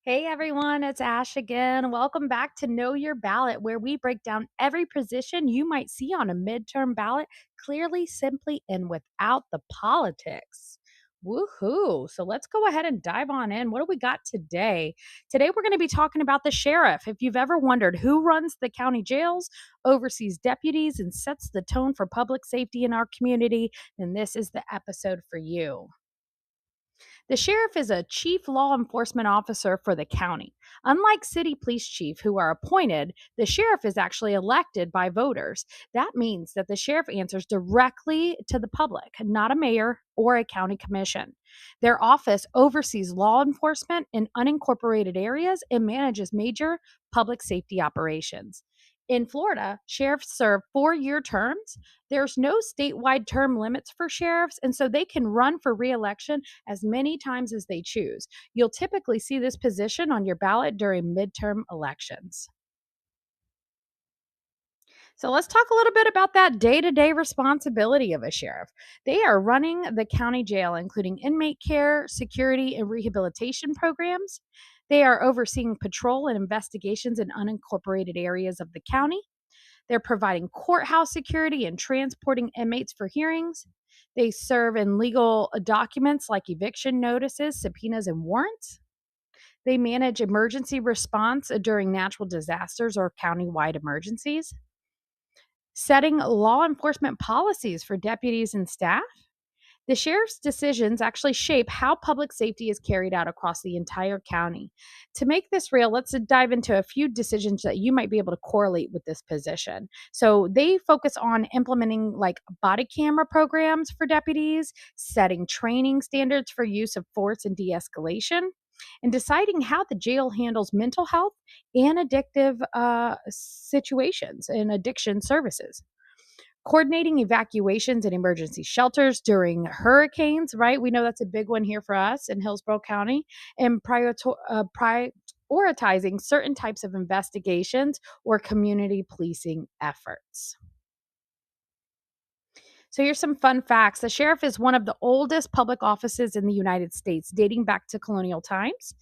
Hey everyone, it's Ash again. Welcome back to Know Your Ballot, where we break down every position you might see on a midterm ballot clearly, simply, and without the politics. Woohoo! So let's go ahead and dive on in. What do we got today? Today, we're going to be talking about the sheriff. If you've ever wondered who runs the county jails, oversees deputies, and sets the tone for public safety in our community, then this is the episode for you. The sheriff is a chief law enforcement officer for the county. Unlike city police chief, who are appointed, the sheriff is actually elected by voters. That means that the sheriff answers directly to the public, not a mayor or a county commission. Their office oversees law enforcement in unincorporated areas and manages major public safety operations. In Florida, sheriffs serve 4-year terms. There's no statewide term limits for sheriffs, and so they can run for reelection as many times as they choose. You'll typically see this position on your ballot during midterm elections. So let's talk a little bit about that day to day responsibility of a sheriff. They are running the county jail, including inmate care, security, and rehabilitation programs. They are overseeing patrol and investigations in unincorporated areas of the county. They're providing courthouse security and transporting inmates for hearings. They serve in legal documents like eviction notices, subpoenas, and warrants. They manage emergency response during natural disasters or countywide emergencies, setting law enforcement policies for deputies and staff. The sheriff's decisions actually shape how public safety is carried out across the entire county. To make this real, let's dive into a few decisions that you might be able to correlate with this position. So, they focus on implementing like body camera programs for deputies, setting training standards for use of force and de escalation, and deciding how the jail handles mental health and addictive situations and addiction services, coordinating evacuations and emergency shelters during hurricanes, right? We know that's a big one here for us in Hillsborough County, and prioritizing certain types of investigations or community policing efforts. So here's some fun facts. The sheriff is one of the oldest public offices in the United States, dating back to colonial times.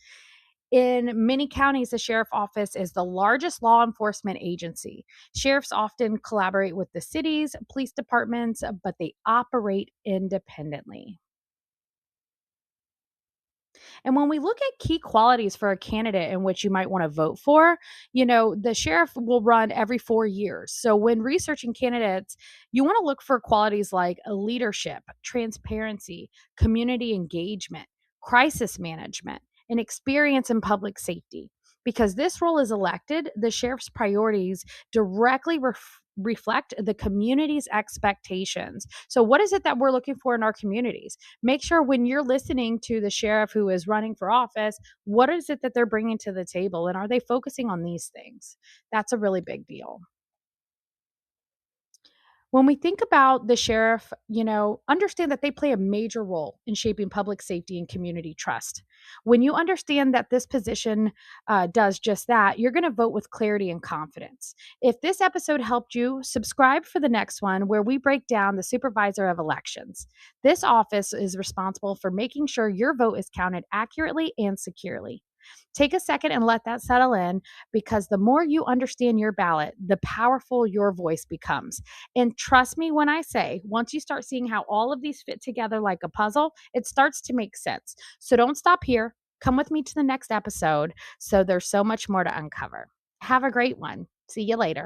In many counties, the sheriff office is the largest law enforcement agency. Sheriffs often collaborate with the cities, police departments, but they operate independently. And when we look at key qualities for a candidate in which you might want to vote for, the sheriff will run every 4 years. So when researching candidates, you want to look for qualities like leadership, transparency, community engagement, crisis management, and experience in public safety. Because this role is elected, the sheriff's priorities directly reflect the community's expectations. So, what is it that we're looking for in our communities? Make sure when you're listening to the sheriff who is running for office, what is it that they're bringing to the table? And are they focusing on these things? That's a really big deal. When we think about the sheriff, understand that they play a major role in shaping public safety and community trust. When you understand that this position does just that, you're going to vote with clarity and confidence. If this episode helped you, subscribe for the next one where we break down the Supervisor of Elections. This office is responsible for making sure your vote is counted accurately and securely. Take a second and let that settle in, because the more you understand your ballot, the powerful your voice becomes. And trust me when I say, once you start seeing how all of these fit together like a puzzle, it starts to make sense. So don't stop here. Come with me to the next episode. So there's so much more to uncover. Have a great one. See you later.